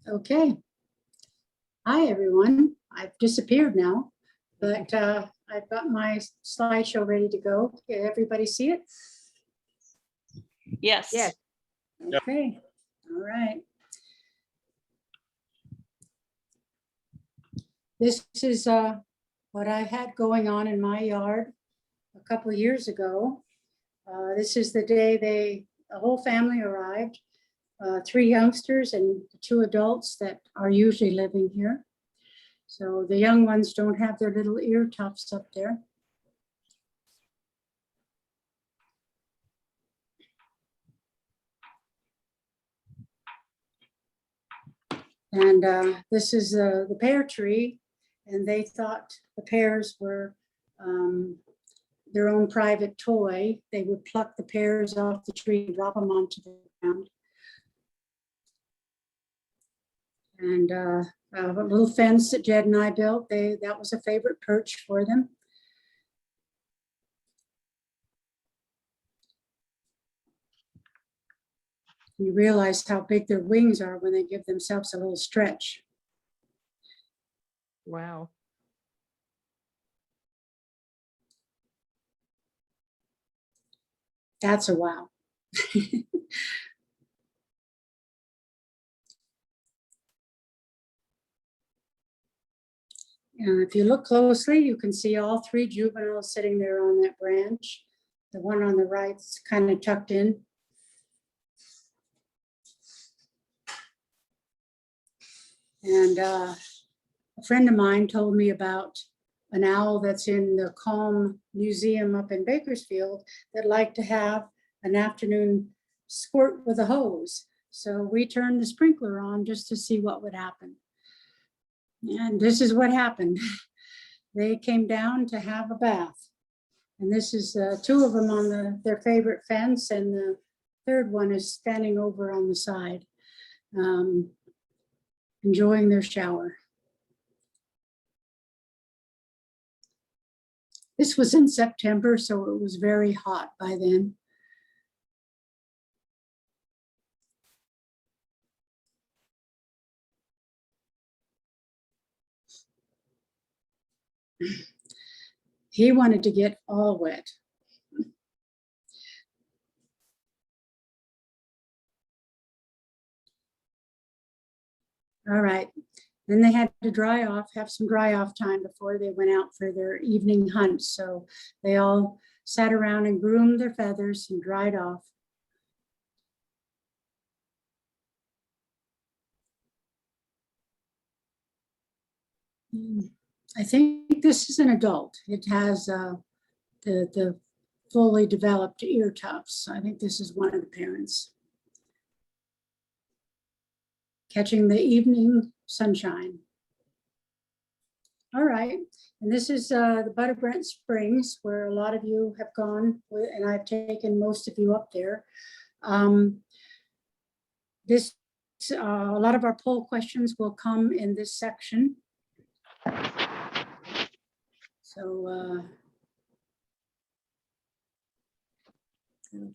Okay. Hi, everyone. I've disappeared now, but I've got my slideshow ready to go. Can everybody see it? Yes. Yes. Okay. All right. This is what I had going on in my yard a couple of years ago. This is the day the whole family arrived. 3 youngsters and 2 adults that are usually living here. So the young ones don't have their little ear tufts up there. And this is the pear tree, and they thought the pears were their own private toy. They would pluck the pears off the tree and drop them onto the ground. And a little fence that Jed and I built, that was a favorite perch for them. You realize how big their wings are when they give themselves a little stretch. Wow. That's a wow. And if you look closely, you can see all 3 juveniles sitting there on that branch. The one on the right's kind of tucked in. And a friend of mine told me about an owl that's in the Calm Museum up in Bakersfield that liked to have an afternoon squirt with a hose. So we turned the sprinkler on just to see what would happen. And this is what happened. They came down to have a bath. And this is 2 of them on their favorite fence, and the 3rd one is standing over on the side, enjoying their shower. This was in September, so it was very hot by then. He wanted to get all wet. All right. Then they had to dry off, have some dry off time before they went out for their evening hunt. So they all sat around and groomed their feathers and dried off. I think this is an adult. It has the fully developed ear tufts. I think this is one of the parents. Catching the evening sunshine. All right, and this is the Butter Brent Springs, where a lot of you have gone, and I've taken most of you up there. A lot of our poll questions will come in this section. So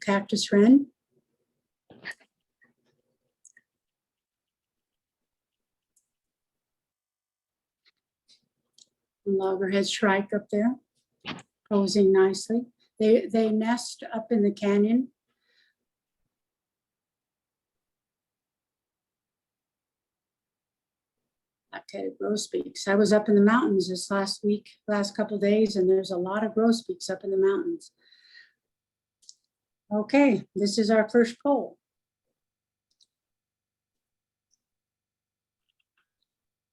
cactus wren. Loggerhead shrike up there, posing nicely. They nest up in the canyon. Black-headed grosbeaks. I was up in the mountains this last couple of days, and there's a lot of grosbeaks up in the mountains. Okay, this is our first poll.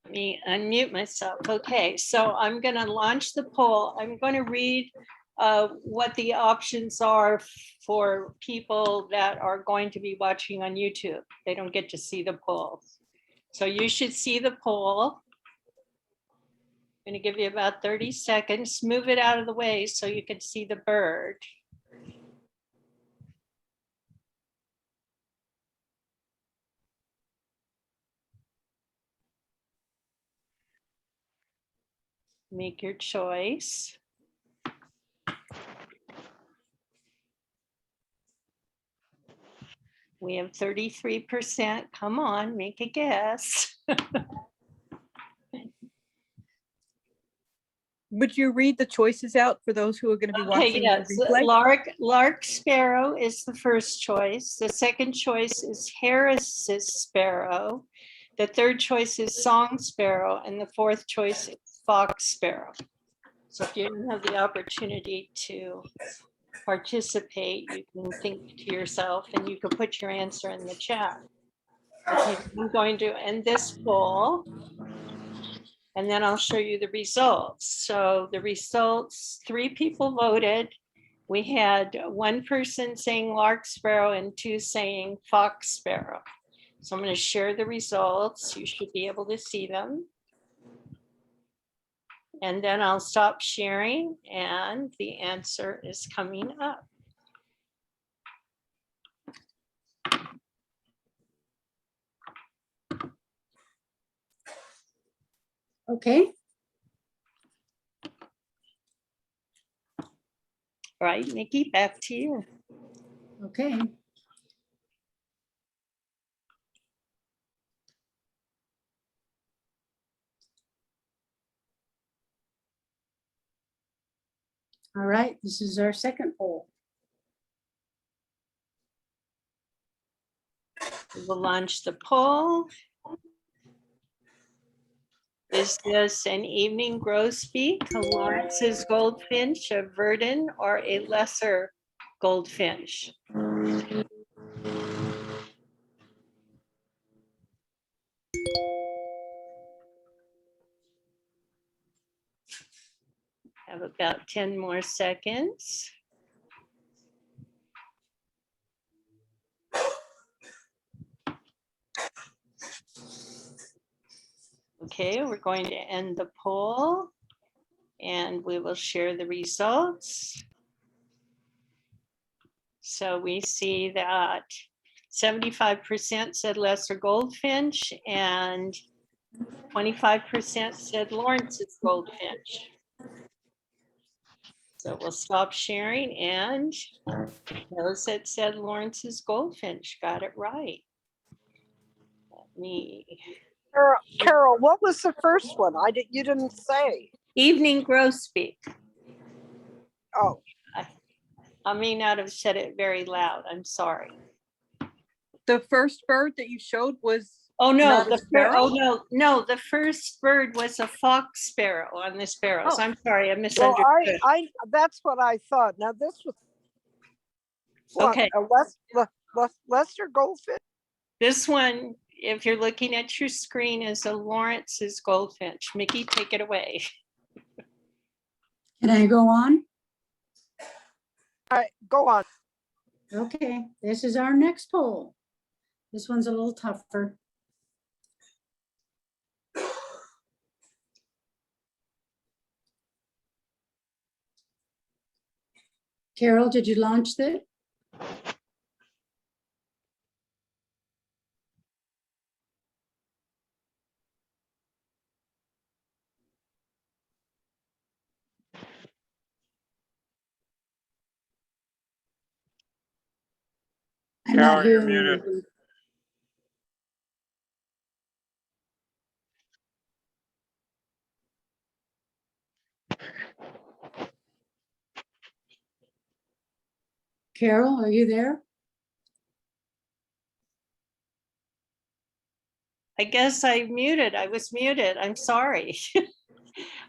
Let me unmute myself. Okay, so I'm going to launch the poll. I'm going to read what the options are for people that are going to be watching on YouTube. They don't get to see the poll. So you should see the poll. I'm going to give you about 30 seconds. Move it out of the way so you can see the bird. Make your choice. We have 33%. Come on, make a guess. Would you read the choices out for those who are going to be Okay, watching yes, the replay? lark sparrow is the first choice. The second choice is Harris's sparrow. The third choice is song sparrow, and the fourth choice is fox sparrow. So if you don't have the opportunity to participate, you can think to yourself and you can put your answer in the chat. Okay, I'm going to end this poll. And then I'll show you the results. So the results, 3 people voted. We had 1 person saying lark sparrow and 2 saying fox sparrow. So I'm going to share the results. You should be able to see them. And then I'll stop sharing and the answer is coming up. Okay, All right, Nikki, back to you. okay. All right, this is our second poll. We'll launch the poll. Is this an evening grosbeak, a Lawrence's goldfinch, a verdin, or a lesser goldfinch? Have about 10 more seconds. Okay, we're going to end the poll and we will share the results. So we see that 75% said lesser goldfinch and 25% said Lawrence's goldfinch. So we'll stop sharing and those that said Lawrence's goldfinch got it right. Let me. Carol, what was the first one? You didn't say. Evening grosbeak. Oh, I may not have said it very loud. I'm sorry. The first bird that you showed was Oh no, not a sparrow? no, the first bird was a fox sparrow on the sparrows. Oh. I'm sorry, I well, misunderstood. that's what I thought. Now this was Okay. a lesser goldfish. This one, if you're looking at your screen, is a Lawrence's goldfinch. Mickey, take it away. Can I go on? All right, go on. Okay, this is our next poll. This one's a little tougher. Carol, did you launch it? I'm not Carol, you're hearing muted. anything. Carol, are you there? I guess I was muted. I'm sorry.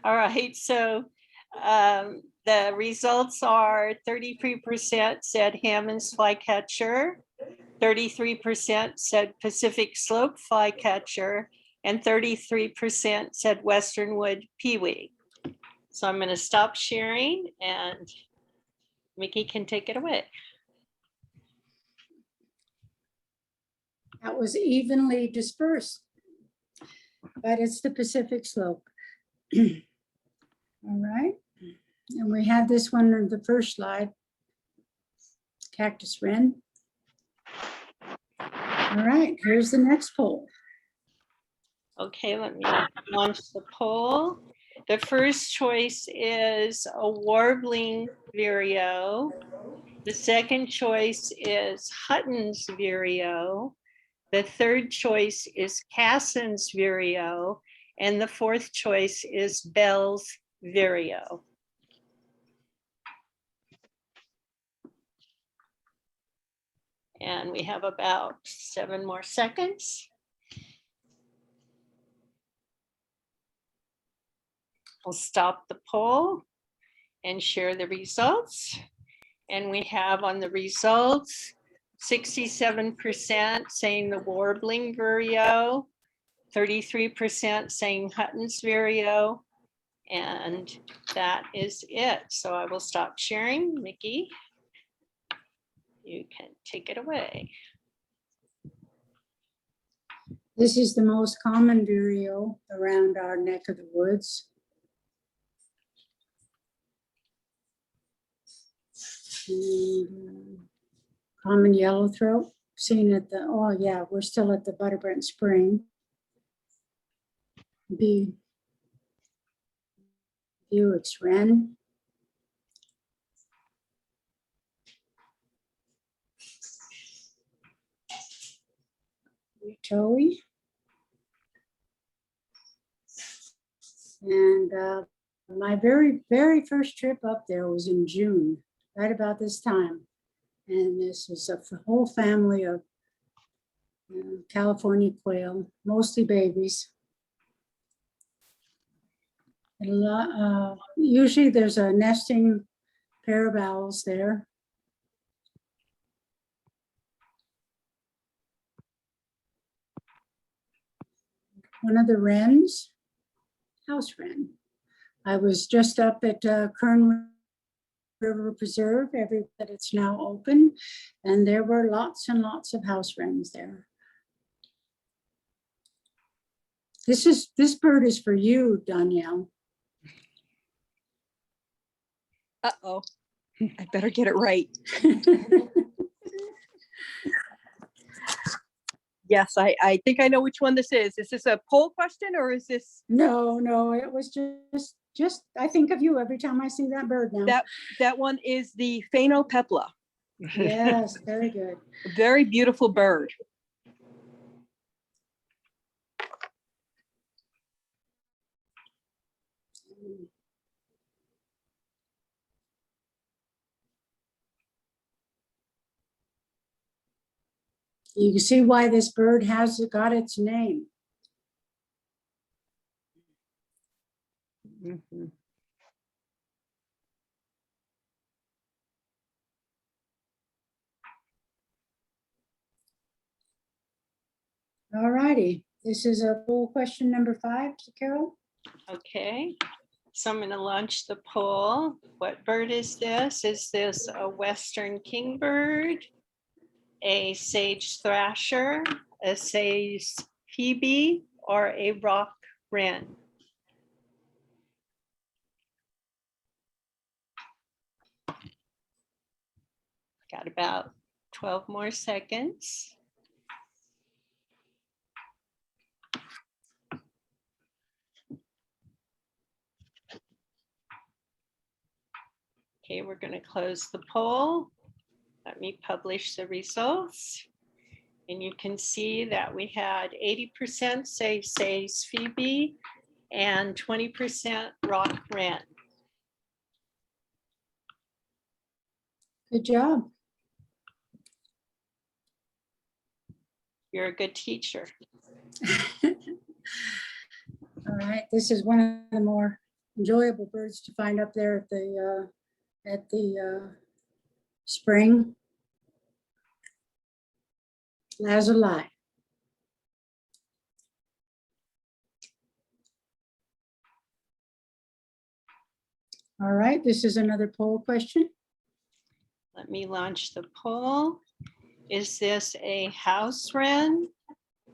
All right, so the results are 33% said Hammond's flycatcher, 33% said Pacific Slope flycatcher, and 33% said Westernwood peewee. So I'm going to stop sharing and Mickey can take it away. That was evenly dispersed, but it's the Pacific Slope. All right, and we have this one on the first slide, cactus wren. All right, here's the next poll. Okay, let me launch the poll. The first choice is a warbling vireo. The second choice is Hutton's vireo. The third choice is Cassin's vireo. And the fourth choice is Bell's vireo. And we have about 7 more seconds. I'll stop the poll and share the results. And we have on the results, 67% saying the warbling vireo, 33% saying Hutton's vireo, and that is it. So I will stop sharing. Mickey, you can take it away. This is the most common vireo around our neck of the woods. And, common yellowthroat, seen at the, oh yeah, we're still at the Butterbrant Spring. Buick's wren. Toey. And my very first trip up there was in June, right about this time. And this was a whole family of California quail, mostly babies. And usually there's a nesting pair of owls there. One of the wrens, house wren. I was just up at Kern River Preserve, that it's now open, and there were lots and lots of house wrens there. This bird is for you, Danielle. Uh-oh, I better get it right. Yes, I think I know which one this is. Is this a poll question or is this? No, it was just I think of you every time I see that bird now. That one is the phainopepla. Yes, very good. Very beautiful bird. You can see why this bird has got its name. Mhm. All righty, this is a poll question number 5, Carol. Okay, so I'm going to launch the poll. What bird is this? Is this a western kingbird, a sage thrasher, a sage phoebe, or a rock wren? Got about 12 more seconds. Okay, we're going to close the poll. Let me publish the results. And you can see that we had 80% say sage phoebe and 20% rock wren. Good job. You're a good teacher. All right, this is one of the more enjoyable birds to find up there at the spring. Lazuli. All right, this is another poll question. Let me launch the poll. Is this a house wren,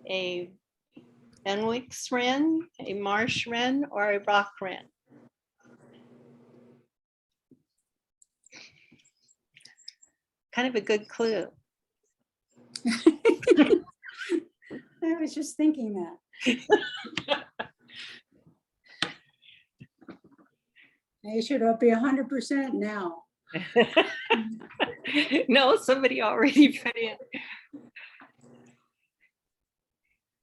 a Fenwick's wren, a marsh wren, or a rock wren? Kind of a good clue. I was just thinking that. They should be 100% now. No, somebody already put in.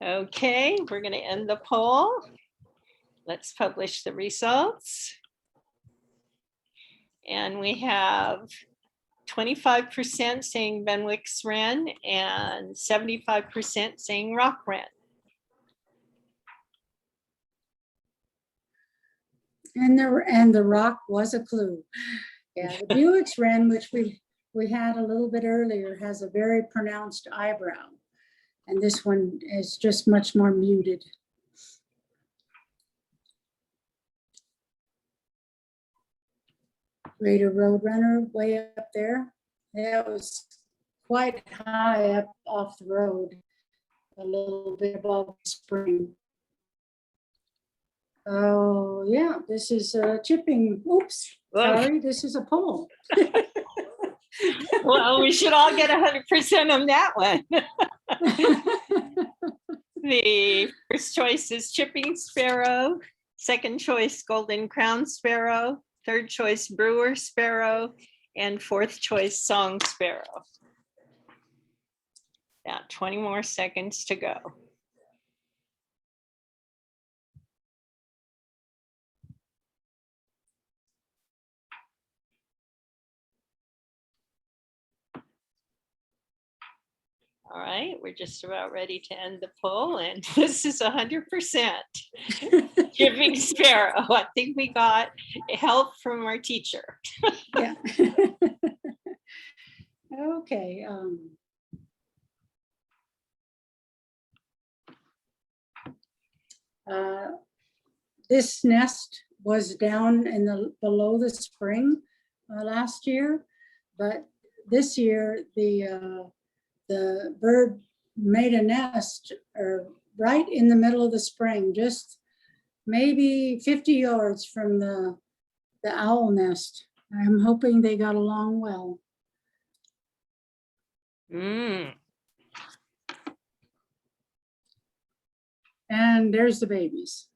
Okay, we're going to end the poll. Let's publish the results. And we have 25% saying Benwick's wren and 75% saying rock wren. And the rock was a clue. Yeah, the Buick's wren, which we had a little bit earlier, has a very pronounced eyebrow. And this one is just much more muted. Greater Roadrunner way up there. Yeah, it was quite high up off the road, a little bit above the spring. Oh, yeah, this is a chipping. Oops, sorry, this is a poll. Well, we should all get 100% on that one. The first choice is chipping sparrow, second choice golden crown sparrow, third choice brewer sparrow, and fourth choice song sparrow. Now 20 more seconds to go. All right, we're just about ready to end the poll, and this is 100% chipping sparrow. I think we got help from our teacher. Yeah. Okay. This nest was down in the below the spring last year, but this year the bird made a nest right in the middle of the spring, just maybe 50 yards from the owl nest. I'm hoping they got along well. Mm. And there's the babies.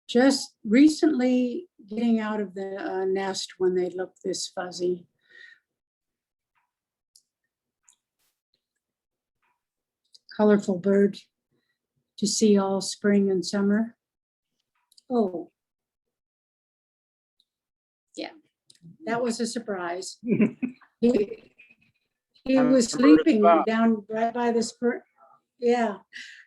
Just recently getting out of the nest when they look this fuzzy. Colorful bird to see all spring and summer. Oh, yeah, that was a surprise. He was sleeping down right by the spring. Yeah,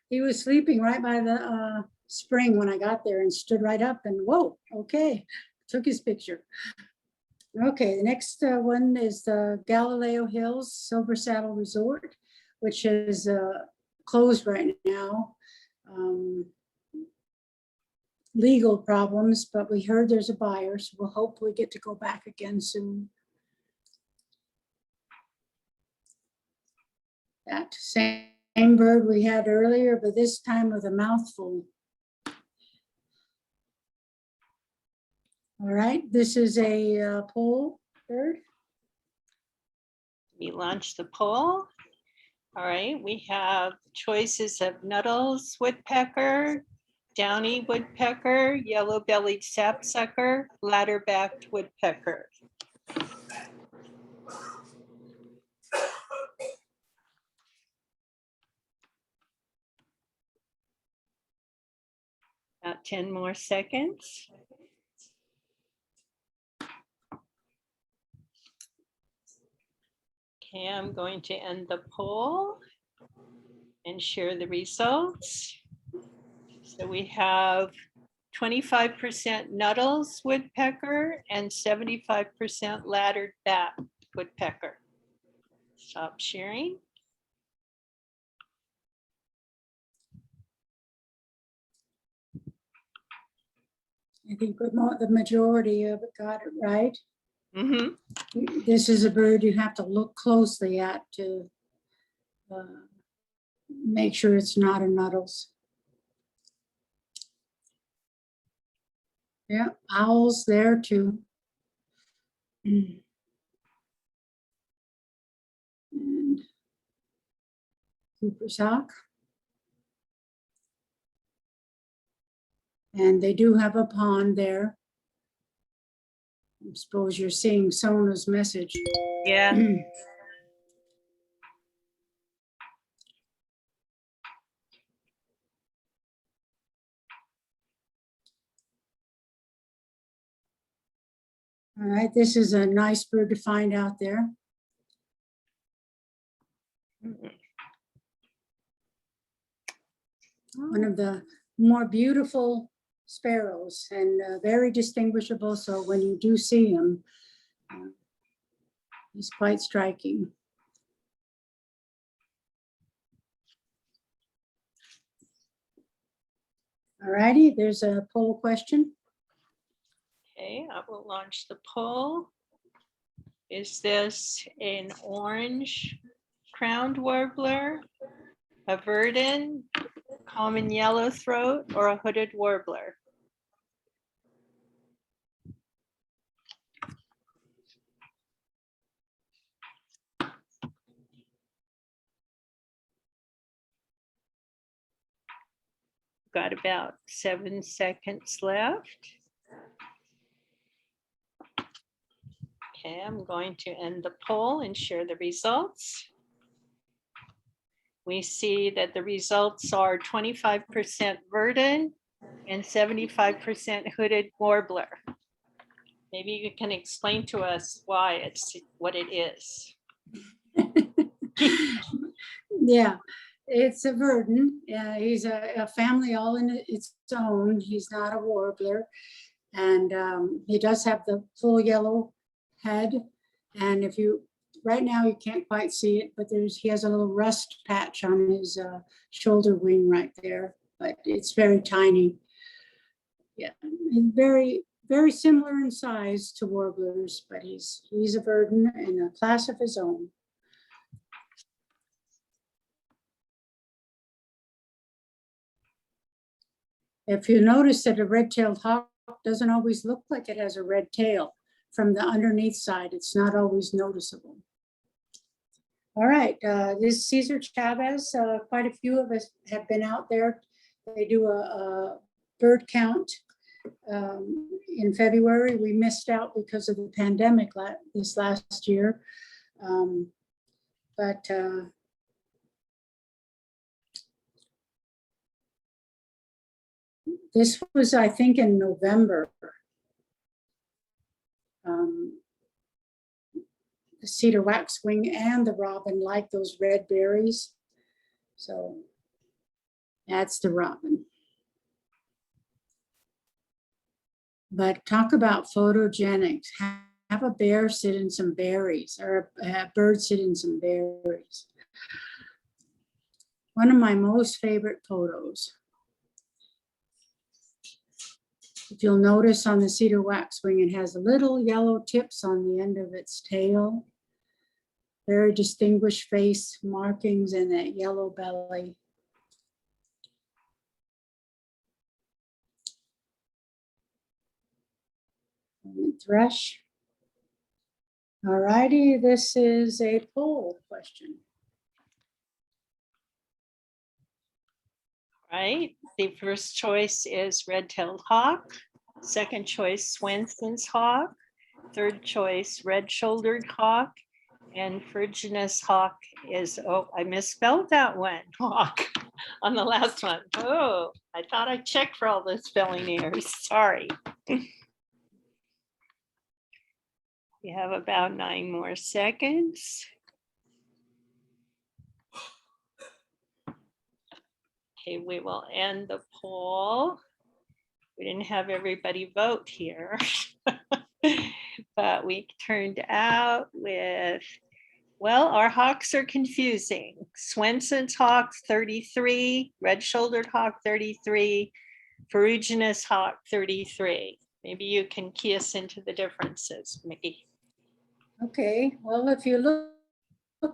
he was sleeping right by the spring when I got there and stood right up and whoa, okay, took his picture. Okay, the next one is the Galileo Hills Silver Saddle Resort, which is closed right now. Legal problems, but we heard there's a buyer, so we'll hope we get to go back again soon. That same bird we had earlier, but this time with a mouthful. All right, this is a poll bird. We launched the poll. All right, we have choices of Nuttall's woodpecker, downy woodpecker, yellow-bellied sapsucker, ladder-backed woodpecker. About 10 more seconds. Okay, I'm going to end the poll and share the results. So we have 25% Nuttall's woodpecker and 75% laddered back woodpecker. Stop sharing. I think the majority of it got it right. Mm-hmm. This is a bird you have to look closely at to make sure it's not a Nuttall's. Yeah, owls there too. And Cooper's hawk. And they do have a pond there. I suppose you're seeing Sona's message. Yeah. All right, this is a nice bird to find out there. One of the more beautiful sparrows and very distinguishable. So when you do see him, he's quite striking. All righty, there's a poll question. Okay, I will launch the poll. Is this an orange crowned warbler, a verdin, common yellow throat, or a hooded warbler? Got about 7 seconds left. Okay, I'm going to end the poll and share the results. We see that the results are 25% verdin and 75% hooded warbler. Maybe you can explain to us why it's what it is. Yeah, it's a verdin. He's a family all in its own. He's not a warbler. And he does have the full yellow head. And if you, right now you can't quite see it, but he has a little rust patch on his shoulder wing right there, but it's very tiny. Yeah, and very similar in size to warblers, but he's a verdin in a class of his own. If you notice that a red-tailed hawk doesn't always look like it has a red tail. From the underneath side, it's not always noticeable. All right, this is Cesar Chavez. Quite a few of us have been out there. They do a bird count in February. We missed out because of the pandemic this last year. This was, I think, in November. The cedar waxwing and the robin like those red berries. So that's the robin. But talk about photogenics. Have a bear sit in some berries, or a bird sit in some berries. One of my most favorite photos. If you'll notice on the cedar waxwing, it has little yellow tips on the end of its tail. Very distinguished face markings and that yellow belly. Thrush. All righty, this is a poll question. Right, the first choice is red-tailed hawk. Second choice, Swenson's hawk. Third choice, red-shouldered hawk. And Phrygianus hawk is, oh, I misspelled that one, hawk, on the last one. Oh, I thought I checked for all the spelling errors, sorry. We have about 9 more seconds. Okay, we will end the poll. We didn't have everybody vote here, but we turned out with, well, our hawks are confusing. Swenson's hawk 33, red-shouldered hawk 33, ferruginous hawk 33. Maybe you can key us into the differences, Mickey. Okay, well, if you look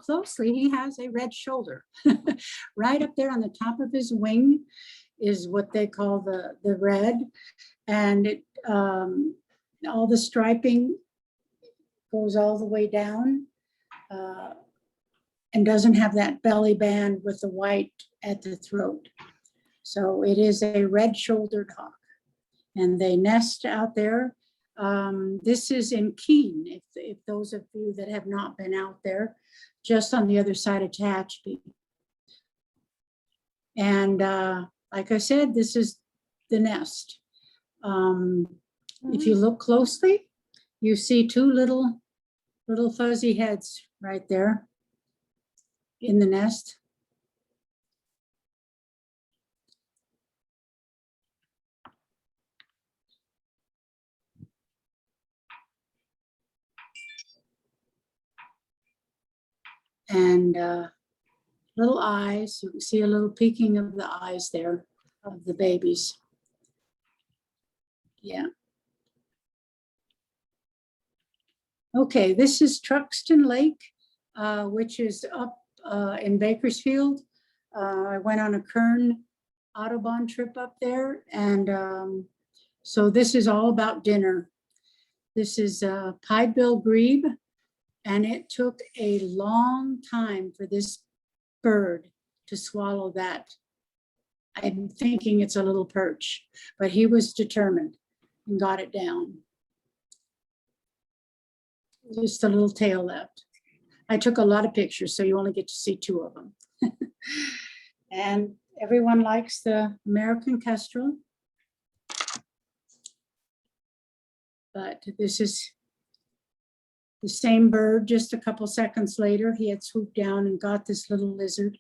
closely, he has a red shoulder. Right up there on the top of his wing is what they call the red. And it, all the striping goes all the way down. and doesn't have that belly band with the white at the throat. So it is a red-shouldered hawk, and they nest out there. This is in Keene, if those of you that have not been out there, just on the other side of Tehachapi. And like I said, this is the nest. If you look closely, you see two little fuzzy heads right there in the nest. And little eyes, you can see a little peeking of the eyes there of the babies. Yeah. Okay, this is Truxton Lake, which is up in Bakersfield. I went on a Kern Audubon trip up there, and so this is all about dinner. This is pied-bill grebe, and it took a long time for this bird to swallow that. I'm thinking it's a little perch, but he was determined and got it down. Just a little tail left. I took a lot of pictures, so you only get to see two of them. And everyone likes the American kestrel. But this is the same bird. Just a couple seconds later, he had swooped down and got this little lizard.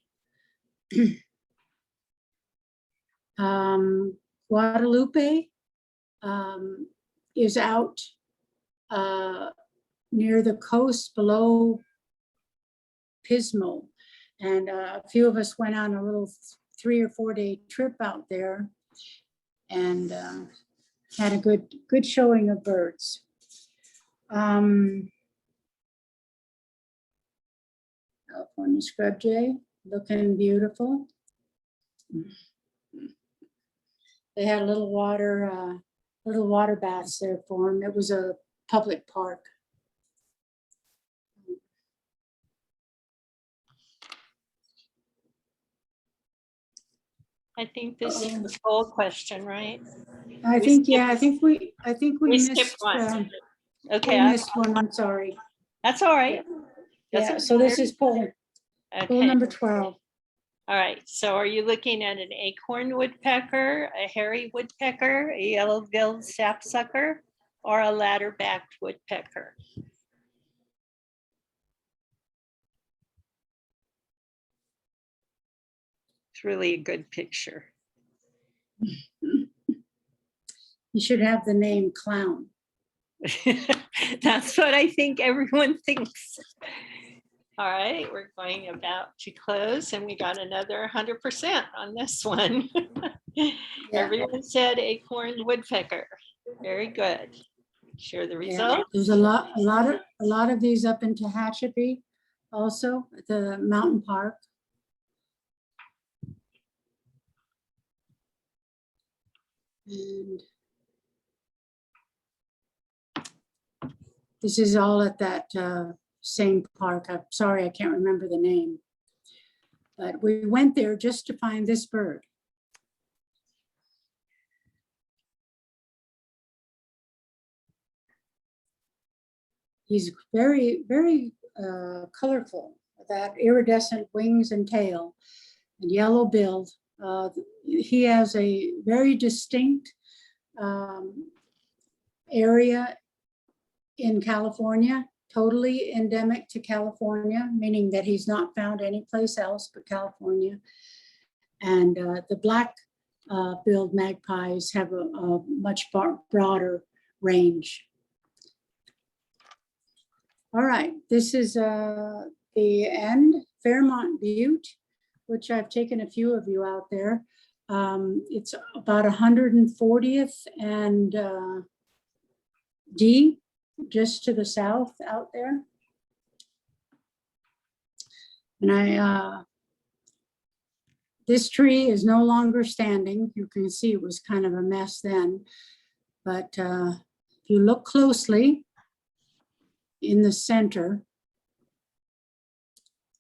Guadalupe is out near the coast below Pismo. And a few of us went on a little 3 or 4 day trip out there, and had a good showing of birds. California scrub jay, looking beautiful. They had a little water baths there for them. It was a public park. I think this is the poll question, right? I think we We missed skipped one. Okay, we missed one. I'm sorry. that's all right. Yeah, Doesn't so this matter. is poll Okay, number 12. all right. So are you looking at an acorn woodpecker, a hairy woodpecker, a yellow-billed sapsucker, or a ladder-backed woodpecker? It's really a good picture. You should have the name clown. That's what I think everyone thinks. All right, we're going about to close, and we got another 100% on this one. Everyone said acorn woodpecker. Very good. Share the Yeah, results. there's a lot of these up in Tehachapi, also at the mountain park. And this is all at that same park. I'm sorry, I can't remember the name. But we went there just to find this bird. He's very, very colorful, that iridescent wings and tail, and yellow bill. He has a very distinct area in California, totally endemic to California, meaning that he's not found anyplace else but California. And the black-billed magpies have a much broader range. All right, this is the end, Fairmont Butte, which I've taken a few of you out there. It's about 140th and D, just to the south out there. And this tree is no longer standing. You can see it was kind of a mess then. But if you look closely in the center,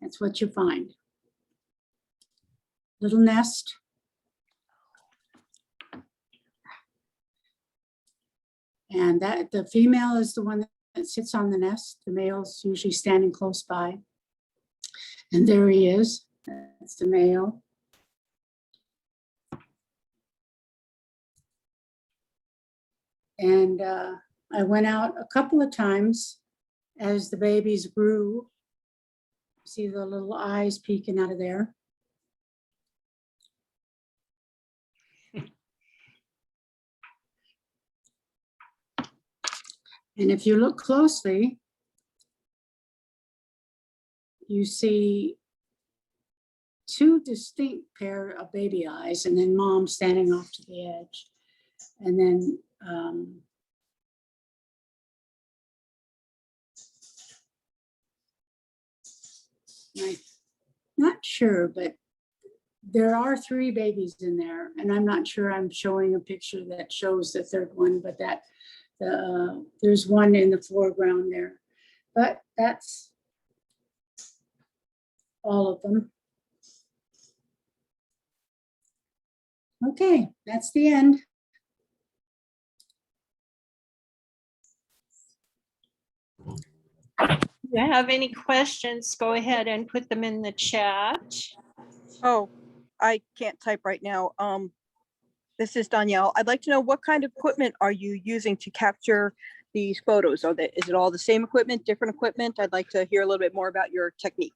That's what you find. Little nest. And that the female is the one that sits on the nest. The male's usually standing close by. And there he is. That's the male. And I went out a couple of times as the babies grew. See the little eyes peeking out of there. And if you look closely, you see two distinct pair of baby eyes, and then mom standing off to the edge. And then I'm not sure, but there are 3 babies in there, and I'm not sure I'm showing a picture that shows the third one, but that there's one in the foreground there. But that's all of them. Okay, that's the end. If you have any questions, go ahead and put them in the chat. Oh, I can't type right now. This is Danielle. I'd like to know, what kind of equipment are you using to capture these photos? Is it all the same equipment, different equipment? I'd like to hear a little bit more about your technique.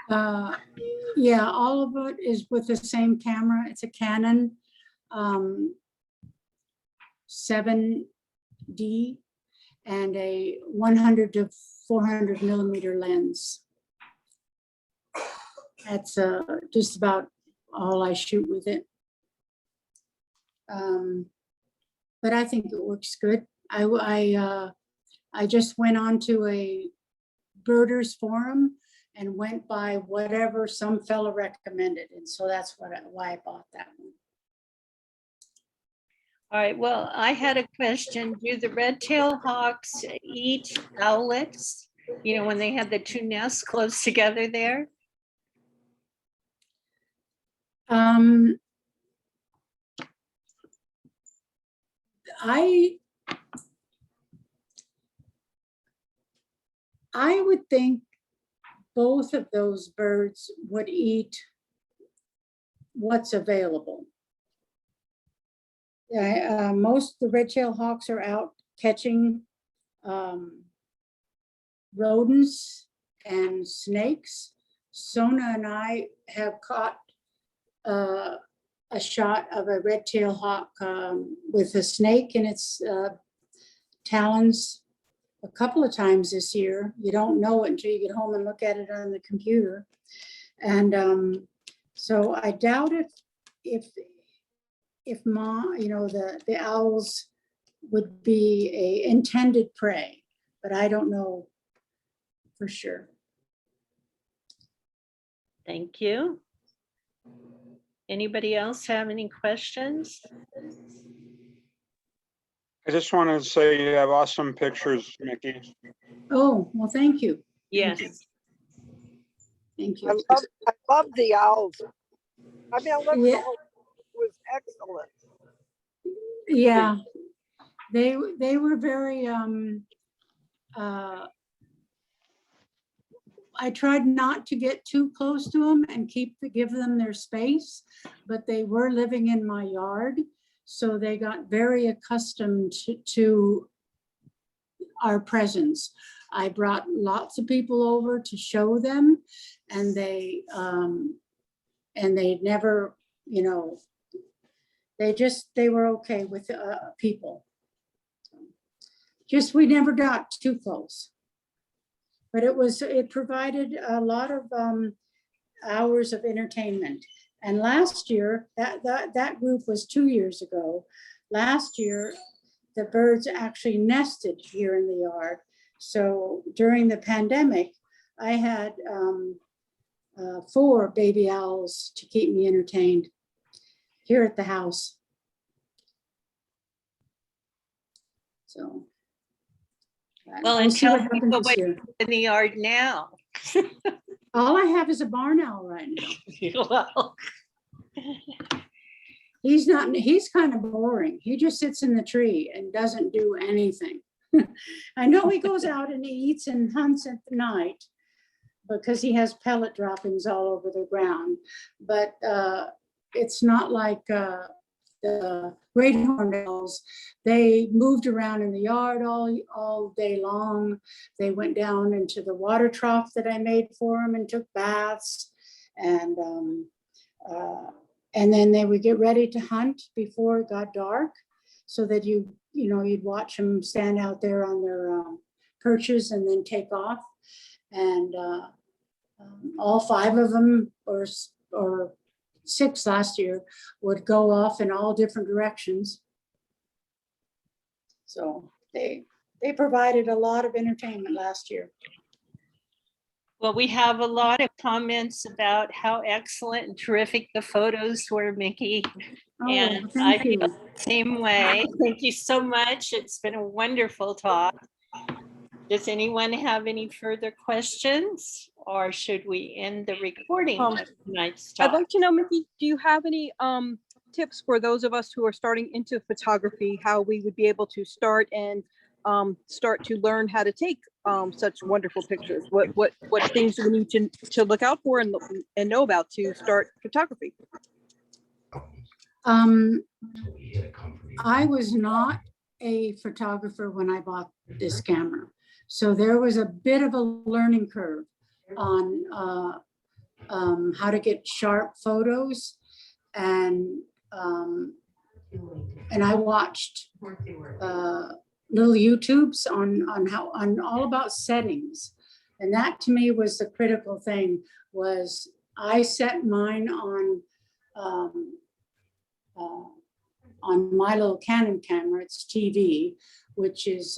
Yeah, all of it is with the same camera. It's a Canon 7D and a 100 to 400 millimeter lens. That's just about all I shoot with it. But I think it works good. I just went on to a birders forum and went by whatever some fella recommended. And so that's why I bought that one. All right, well, I had a question. Do the red-tailed hawks eat owlets? You know, when they have the 2 nests close together there? I would think both of those birds would eat what's available. Most of the red-tailed hawks are out catching rodents and snakes. Sona and I have caught a shot of a red-tailed hawk with a snake in its talons a couple of times this year. You don't know it until you get home and look at it on the computer. And so I doubt if the owls would be a intended prey, but I don't know for sure. Thank you. Anybody else have any questions? I just want to say you have awesome pictures, Mickey. Oh, well, thank you. Yes. Thank I you. love the owls. I mean, I looked Yeah. the whole, it was excellent. Yeah, they were very, I tried not to get too close to them and give them their space, but they were living in my yard. So they got very accustomed to our presence. I brought lots of people over to show them, and they never, they were okay with people. Just, we never got too close. But it provided a lot of hours of entertainment. And last year, that group was 2 years ago. Last year, the birds actually nested here in the yard. So during the pandemic, I had 4 baby owls to keep me entertained here at the house. So. Well, we'll see until what happens people this wait year. in the yard now. All I have is a barn owl right now. Well, He's not, he's kind of boring. He just sits in the tree and doesn't do anything. I know he goes out and he eats and hunts at night because he has pellet droppings all over the ground. But it's not like the great horned owls. They moved around in the yard all day long. They went down into the water trough that I made for them and took baths. And then they would get ready to hunt before it got dark, so that you'd watch them stand out there on their perches and then take off. And all 5 of them, or 6 last year, would go off in all different directions. So they provided a lot of entertainment last year. well, we have a lot of comments about how excellent and terrific the photos were, Mickey. Oh, And thank I feel you. the same way. Thank you so much. It's been a wonderful talk. Does anyone have any further questions, or should we end the recording of tonight's I'd talk? like to know, Mickey, do you have any tips for those of us who are starting into photography, how we would be able to start and start to learn how to take such wonderful pictures? What things do we need to look out for and know about to start photography? I was not a photographer when I bought this camera. So there was a bit of a learning curve on how to get sharp photos. And I watched little YouTubes on all about settings. And that to me was the critical thing. Was I set mine on my little Canon camera, it's TV, which is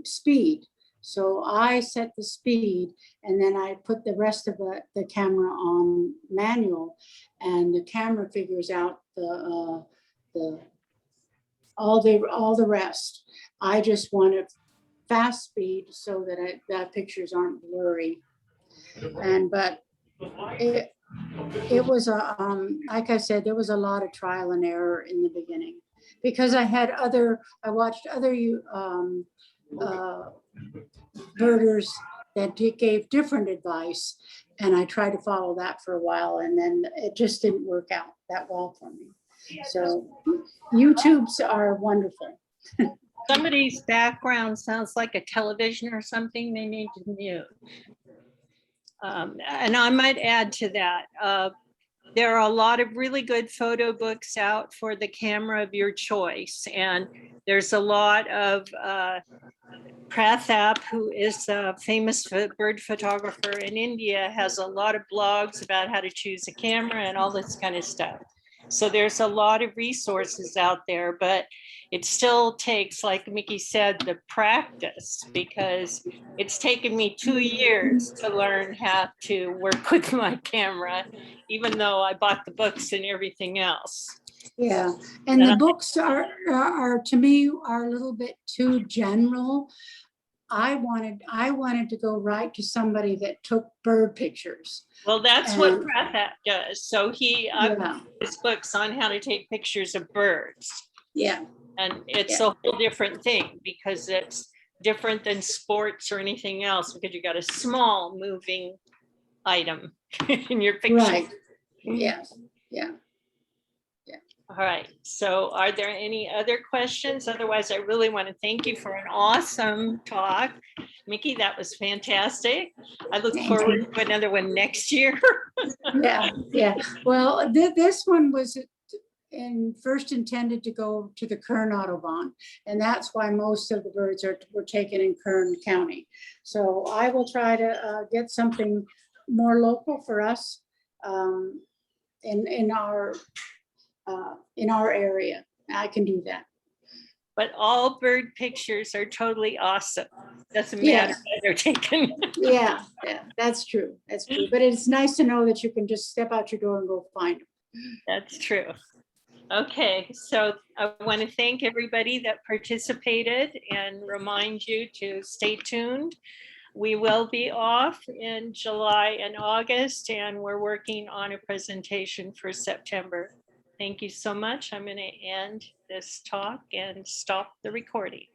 speed. So I set the speed, and then I put the rest of the camera on manual, and the camera figures out all the rest. I just wanted fast speed so that that pictures aren't blurry. But it was like I said, there was a lot of trial and error in the beginning, because I watched other birders that gave different advice, and I tried to follow that for a while, and then it just didn't work out that well for me. So YouTubes are wonderful. Somebody's background sounds like a television or something. They need to mute. And I might add to that, there are a lot of really good photo books out for the camera of your choice. And there's a lot of Prathap, who is a famous bird photographer in India, has a lot of blogs about how to choose a camera and all this kind of stuff. So there's a lot of resources out there, but it still takes, like Mickey said, the practice, because it's taken me 2 years to learn how to work with my camera, even though I bought the books and everything else. Yeah, and the books are to me are a little bit too general. I wanted to go right to somebody that took bird pictures. Well, that's what Prathap does. So he Yeah. his books on how to take pictures of birds. Yeah. And it's a whole different thing, because it's different than sports or anything else, because you got a small moving item in your picture. Right. Yes. Yeah. All right. So are there any other questions? Otherwise, I really want to thank you for an awesome talk. Mickey, that was fantastic. I look forward to another one next year. Yeah. Well, this one was first intended to go to the Kern Audubon, and that's why most of the birds were taken in Kern County. So I will try to get something more local for us in our area. I can do that. But all bird pictures are totally awesome. Doesn't matter Yes. where they're taken. Yeah, that's true. That's true. But it's nice to know that you can just step out your door and go find them. That's true. Okay, so I want to thank everybody that participated and remind you to stay tuned. We will be off in July and August, and we're working on a presentation for September. Thank you so much. I'm going to end this talk and stop the recording.